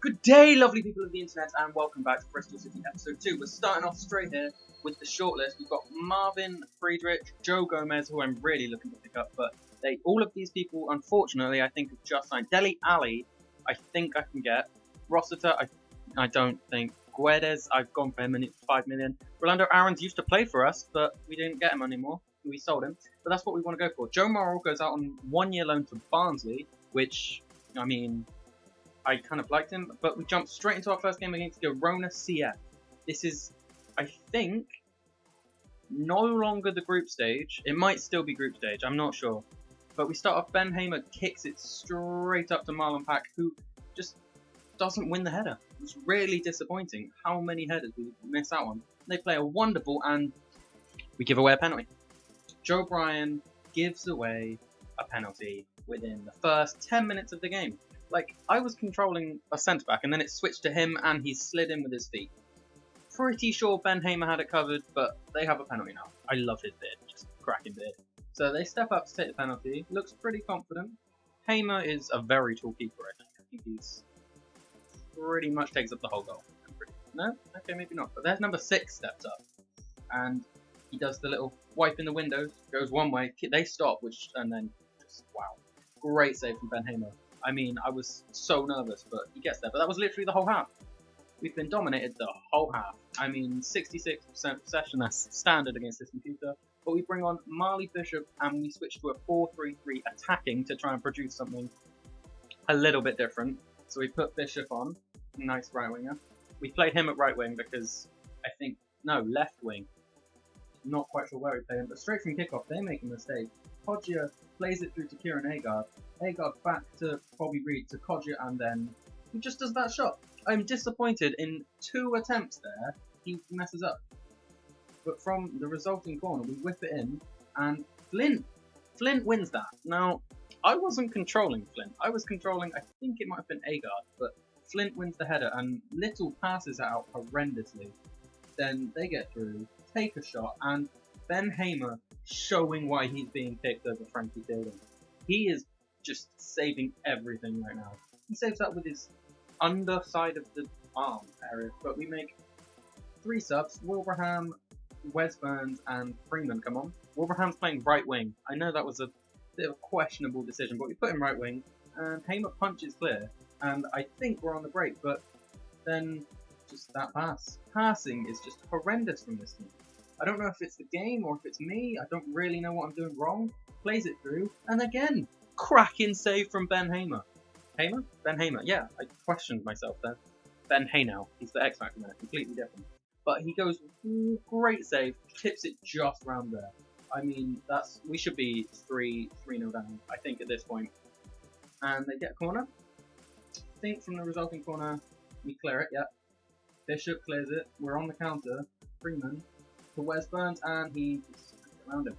Good day, lovely people of the internet, and welcome back to Bristol City episode 2. We're starting off straight here with the shortlist. We've got Marvin, Friedrich, Joe Gomez, who I'm really looking to pick up, but all of these people, unfortunately, I think have just signed. Dele Alli, I think I can get. Rossiter, I don't think. Guedes, I've gone for him and it's 5 million. Rolando Aarons used to play for us, but we didn't get him anymore. We sold him, but that's what we want to go for. Joe Morrell goes out on 1 year loan to Barnsley, which, I mean, I kind of liked him, but we jumped straight into our first game against Girona CF. This is, I think, no longer the group stage. It might still be group stage, I'm not sure. But we start off, Ben Hamer kicks it straight up to Marlon Pack, who just doesn't win the header. It's really disappointing how many headers we miss out on. They play a wonderful and we give away a penalty. Joe Bryan gives away a penalty within the first 10 minutes of the game. Like, I was controlling a centre-back, and then it switched to him, and he slid in with his feet. Pretty sure Ben Hamer had it covered, but they have a penalty now. I love his beard, just cracking beard. So they step up to take the penalty. Looks pretty confident. Hamer is a very tall keeper, I think. I think he's pretty much takes up the whole goal. No? Okay, maybe not. But there's number 6 steps up, and he does the little wipe in the windows, goes one way, they stop, and then just, wow. Great save from Ben Hamer. I mean, I was so nervous, but he gets there. But that was literally the whole half. We've been dominated the whole half. I mean, 66% possession, that's standard against this computer. But we bring on Marley Bishop and we switch to a 4-3-3 attacking to try and produce something a little bit different. So we put Bishop on, nice right winger. We played him at right wing because left wing. Not quite sure where we play him, but straight from kickoff, they make a mistake. Kodjia plays it through to Kieran Agard. Agard back to Bobby Reed, to Kodjia, and then he just does that shot. I'm disappointed in 2 attempts there, he messes up. But from the resulting corner, we whip it in, and Flint wins that. Now, I wasn't controlling Flint. I was controlling, I think it might have been Agard, but Flint wins the header, and Little passes it out horrendously. Then they get through, take a shot, and Ben Hamer showing why he's being picked over Frankie Fielding. He is just saving everything right now. He saves that with his underside of the arm area, but we make 3 subs. Wilbraham, Wes Burns, and Freeman come on. Wilbraham's playing right wing. I know that was a bit of a questionable decision, but we put him right wing, and Hamer punches clear, and I think we're on the break, but then just that pass. Passing is just horrendous from this team. I don't know if it's the game or if it's me. I don't really know what I'm doing wrong. Plays it through, and again, cracking save from Ben Hamer. Hamer? Ben Hamer, yeah, I questioned myself there. Ben Haynell, he's the X Factor man, completely different. But he goes, great save, tips it just round there. I mean, we should be 3-0 down, I think, at this point. And they get a corner. I think from the resulting corner, we clear it, yeah. Bishop clears it, we're on the counter. Freeman to Wes Burns, and he just around him.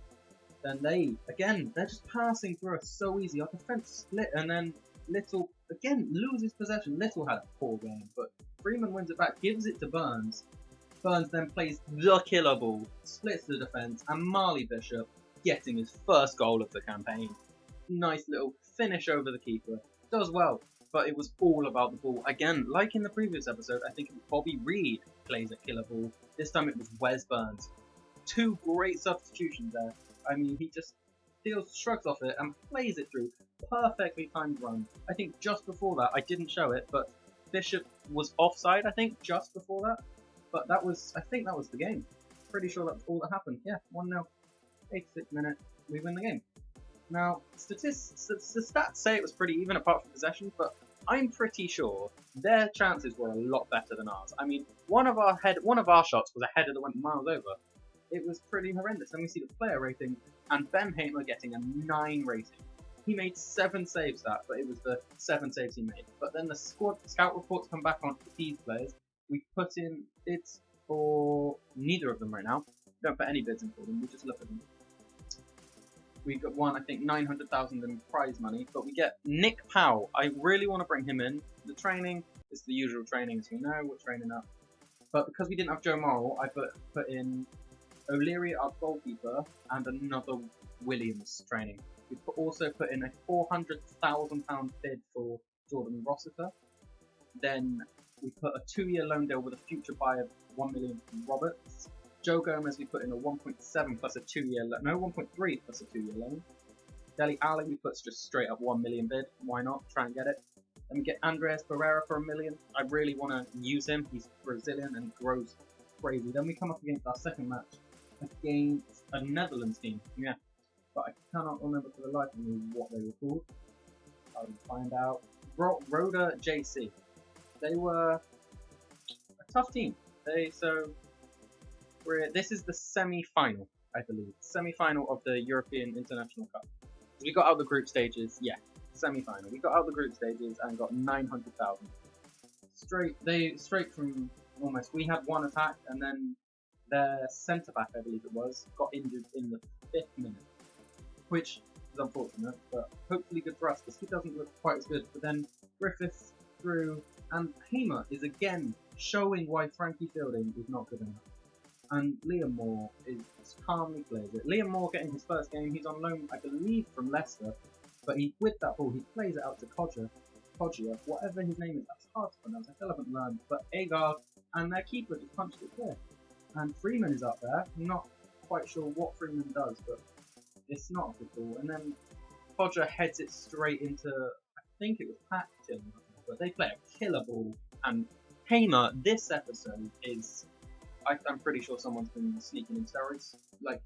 Then they're just passing through us so easy. Our defense split, and then Little, again, loses possession. Little had a poor game, but Freeman wins it back, gives it to Burns. Burns then plays the killer ball, splits the defense, and Marley Bishop getting his first goal of the campaign. Nice little finish over the keeper. Does well, but it was all about the ball. Again, like in the previous episode, I think it was Bobby Reed plays a killer ball. This time it was Wes Burns. 2 great substitutions there. I mean, he just shrugs off it and plays it through. Perfectly timed run. I think just before that, I didn't show it, but Bishop was offside, I think, just before that. But I think that was the game. Pretty sure that's all that happened. Yeah, 1-0. 86 minutes, we win the game. Now, the stats say it was pretty even apart from possession, but I'm pretty sure their chances were a lot better than ours. I mean, one of our shots was a header that went miles over. It was pretty horrendous. Then we see the player rating, and Ben Hamer getting a 9 rating. He made 7 saves but it was the 7 saves he made. But then the scout reports come back on these players. We put in bids for neither of them right now. We don't put any bids in for them, we just look at them. We got one, I think, 900,000 in prize money, but we get Nick Powell. I really want to bring him in. The training is the usual training, as we know, we're training up. But because we didn't have Joe Morrell, I put in O'Leary, our goalkeeper, and another Williams training. We also put in a £400,000 bid for Jordan Rossiter. Then we put a 2-year loan deal with a future buy of 1 million from Roberts. Joe Gomez, we put in a 1.7 plus a 2-year loan. No, 1.3 plus a 2-year loan. Dele Alli, we put just straight up 1 million bid. Why not? Try and get it. Then we get Andreas Pereira for 1 million. I really want to use him. He's Brazilian and he grows crazy. Then we come up against our second match against a Netherlands team. Yeah, but I cannot remember for the life of me what they were called. I'll find out. Roda JC. They were a tough team. This is the semi-final, I believe. Semi-final of the European International Cup. We got out the group stages, yeah. Semi-final. We got out the group stages and got 900,000. Straight from almost. We had one attack and then their centre back, I believe it was, got injured in the 5th minute, which is unfortunate, but hopefully good for us because he doesn't look quite as good. But then Griffiths through, and Hamer is again showing why Frankie Fielding is not good enough. And Liam Moore is calmly plays it. Liam Moore getting his first game. He's on loan, I believe, from Leicester. But with that ball, he plays it out to Kodja, whatever his name is. That's hard to pronounce. I still haven't learned. But Agard and their keeper just punched it clear. And Freeman is up there. I'm not quite sure what Freeman does, but it's not a good ball. And then Kodja heads it straight into, I think it was Paxton, but they play a killer ball. And Hamer, this episode is, I'm pretty sure someone's been sneaking in steroids. Like,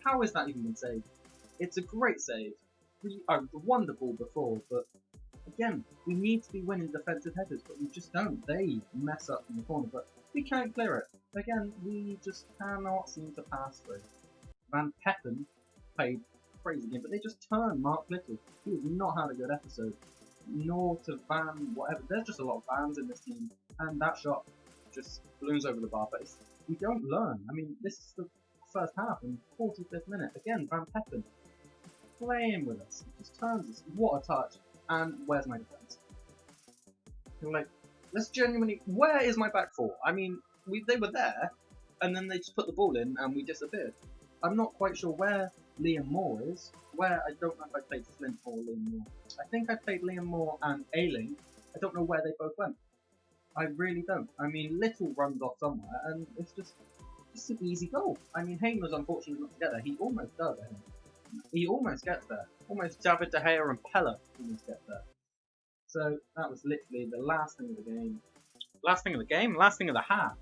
how is that even been saved? It's a great save. I won the ball before, but again, we need to be winning defensive headers, but we just don't. They mess up in the corner, but we can't clear it. Again, we just cannot seem to pass through. Van Peppen played a crazy game, but they just turned Mark Little. He has not had a good episode. Nor to Van, whatever. There's just a lot of Vans in this team, and that shot just balloons over the bar, but we don't learn. I mean, this is the first half and 45th minute. Again, Van Peppen playing with us. He just turns us. What a touch. And where's my defense? You're like, let's genuinely, where is my back four? I mean, they were there, and then they just put the ball in and we disappeared. I'm not quite sure where Liam Moore is. I don't know if I played Flint or Liam Moore. I think I played Liam Moore and Ailing. I don't know where they both went. I really don't. I mean, Little runs off somewhere, and it's just an easy goal. I mean, Hamer's unfortunately not together. He almost does, I think. He almost gets there. Almost David De Gea and Pella almost get there. So that was literally the last thing of the game. Last thing of the game? Last thing of the half.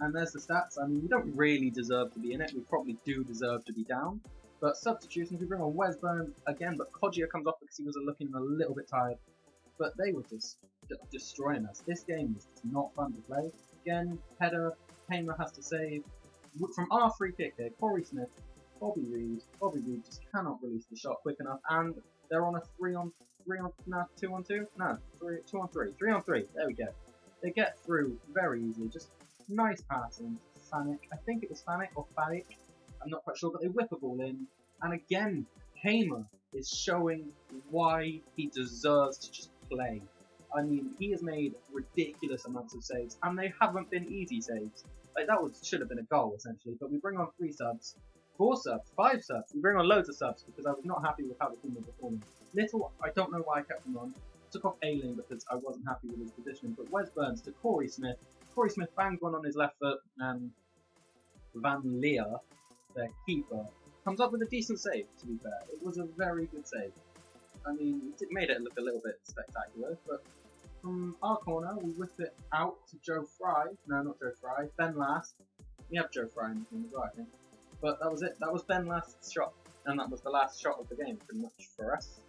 And there's the stats. I mean, we don't really deserve to be in it. We probably do deserve to be down. But substitutions, we bring on Wes Burn again, but Kodja comes off because he was looking a little bit tired. But they were just destroying us. This game was just not fun to play. Again, header, Hamer has to save. From our free kick here, Corey Smith, Bobby Reed just cannot release the shot quick enough, and they're on a 2 on 2? No, 2 on 3. 3 on 3, there we go. They get through very easily, just nice passing to Fanik. I think it was Fanik or Fanik, I'm not quite sure, but they whip a ball in, and again, Hamer is showing why he deserves to just play. I mean, he has made ridiculous amounts of saves, and they haven't been easy saves. Like, should have been a goal, essentially, but we bring on 3 subs, 4 subs, 5 subs. We bring on loads of subs because I was not happy with how the team was performing. Little, I don't know why I kept him on. Took off Ailing because I wasn't happy with his positioning, but Wes Burns to Corey Smith. Corey Smith banged one on his left foot, and Van Leer, their keeper, comes up with a decent save, to be fair. It was a very good save. I mean, it made it look a little bit spectacular, but from our corner, we whip it out to Joe Fry. No, not Joe Fry. Ben Last. We have Joe Fry in the team as well, I think. But that was it. That was Ben Last's shot. And that was the last shot of the game, pretty much, for us.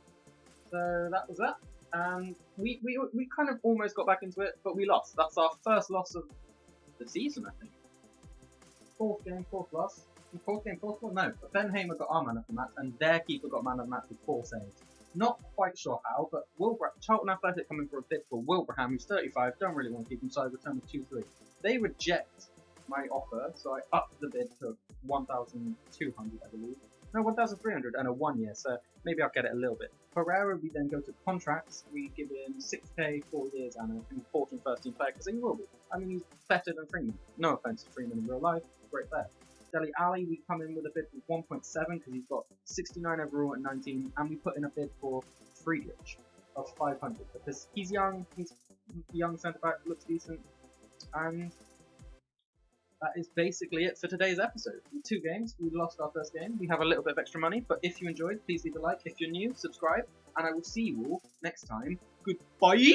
So that was that. And we kind of almost got back into it, but we lost. That's our first loss of the season, I think. Fourth game, fourth loss. Fourth game, fourth loss? No. But Ben Hamer got our man of the match, and their keeper got man of the match with 4 saves. Not quite sure how, but Charlton Athletic coming for a bid for Wilbraham, who's 35, don't really want to keep him, so I return with 2-3. They reject my offer, so I upped the bid to 1,200, I believe. No, 1,300 and a 1 year, so maybe I'll get it a little bit. Pereira, we then go to contracts. We give him 6k, 4 years, and an important first team player, because he will be. I mean, he's better than Freeman. No offense to Freeman in real life, great player. Dele Alli, we come in with a bid for 1.7 because he's got 69 overall at 19, and we put in a bid for Friedrich of 500 because he's young, he's young centre back, looks decent. And that is basically it for today's episode. In 2 games, we lost our first game. We have a little bit of extra money, but if you enjoyed, please leave a like. If you're new, subscribe, and I will see you all next time. Goodbye!